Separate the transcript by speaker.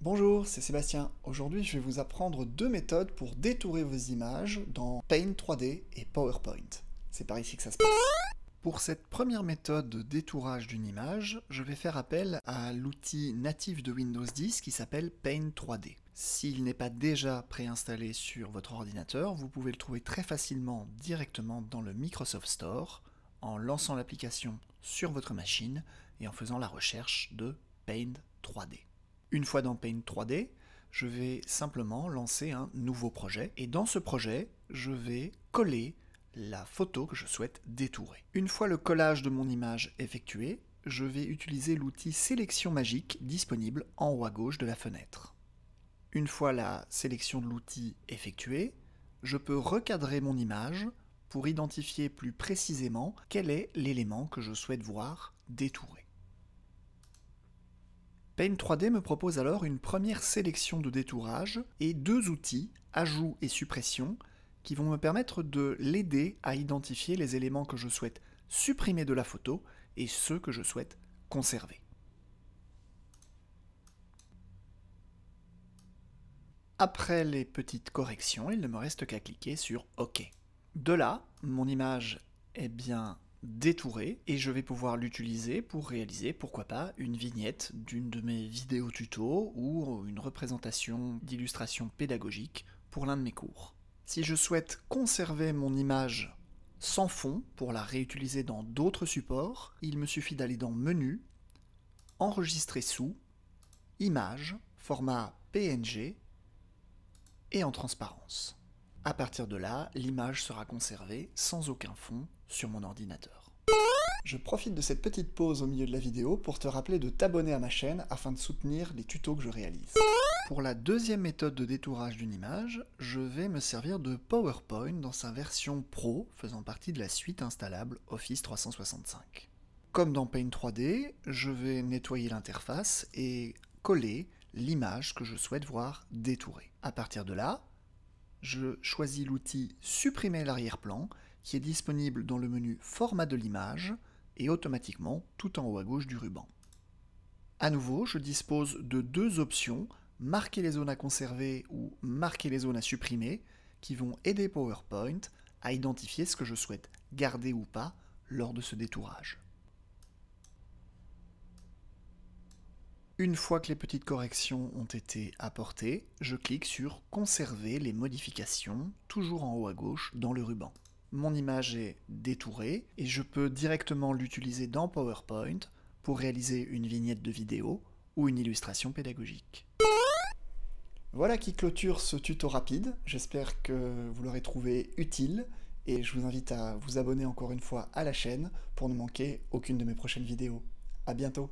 Speaker 1: Bonjour, c'est Sébastien. Aujourd'hui, je vais vous apprendre deux méthodes pour détourer vos images dans Paint 3D et PowerPoint. C'est par ici que ça se passe. Pour cette première méthode de détourage d'une image, je vais faire appel à l'outil natif de Windows 10 qui s'appelle Paint 3D. S'il n'est pas déjà préinstallé sur votre ordinateur, vous pouvez le trouver très facilement directement dans le Microsoft Store en lançant l'application sur votre machine et en faisant la recherche de Paint 3D. Une fois dans Paint 3D, je vais simplement lancer un nouveau projet et dans ce projet, je vais coller la photo que je souhaite détourer. Une fois le collage de mon image effectué, je vais utiliser l'outil sélection magique disponible en haut à gauche de la fenêtre. Une fois la sélection de l'outil effectuée, je peux recadrer mon image pour identifier plus précisément quel est l'élément que je souhaite voir détouré. Paint 3D me propose alors une première sélection de détourage et deux outils, ajout et suppression, qui vont me permettre de l'aider à identifier les éléments que je souhaite supprimer de la photo et ceux que je souhaite conserver. Après les petites corrections, il ne me reste qu'à cliquer sur OK. De là, mon image est bien détourée et je vais pouvoir l'utiliser pour réaliser, pourquoi pas, une vignette d'une de mes vidéos tuto ou une représentation d'illustration pédagogique pour l'un de mes cours. Si je souhaite conserver mon image sans fond pour la réutiliser dans d'autres supports, il me suffit d'aller dans Menu, Enregistrer sous, Images, format PNG et en transparence. À partir de là, l'image sera conservée sans aucun fond sur mon ordinateur. Je profite de cette petite pause au milieu de la vidéo pour te rappeler de t'abonner à ma chaîne afin de soutenir les tutos que je réalise. Pour la deuxième méthode de détourage d'une image, je vais me servir de PowerPoint dans sa version Pro faisant partie de la suite installable Office 365. Comme dans Paint 3D, je vais nettoyer l'interface et coller l'image que je souhaite voir détourée. À partir de là, je choisis l'outil Supprimer l'arrière-plan qui est disponible dans le menu Format de l'image et automatiquement tout en haut à gauche du ruban. À nouveau, je dispose de deux options, marquer les zones à conserver ou marquer les zones à supprimer, qui vont aider PowerPoint à identifier ce que je souhaite garder ou pas lors de ce détourage. Une fois que les petites corrections ont été apportées, je clique sur « Conserver les modifications », toujours en haut à gauche dans le ruban. Mon image est détourée et je peux directement l'utiliser dans PowerPoint pour réaliser une vignette de vidéo ou une illustration pédagogique. Voilà qui clôture ce tuto rapide. J'espère que vous l'aurez trouvé utile et je vous invite à vous abonner encore une fois à la chaîne pour ne manquer aucune de mes prochaines vidéos. À bientôt!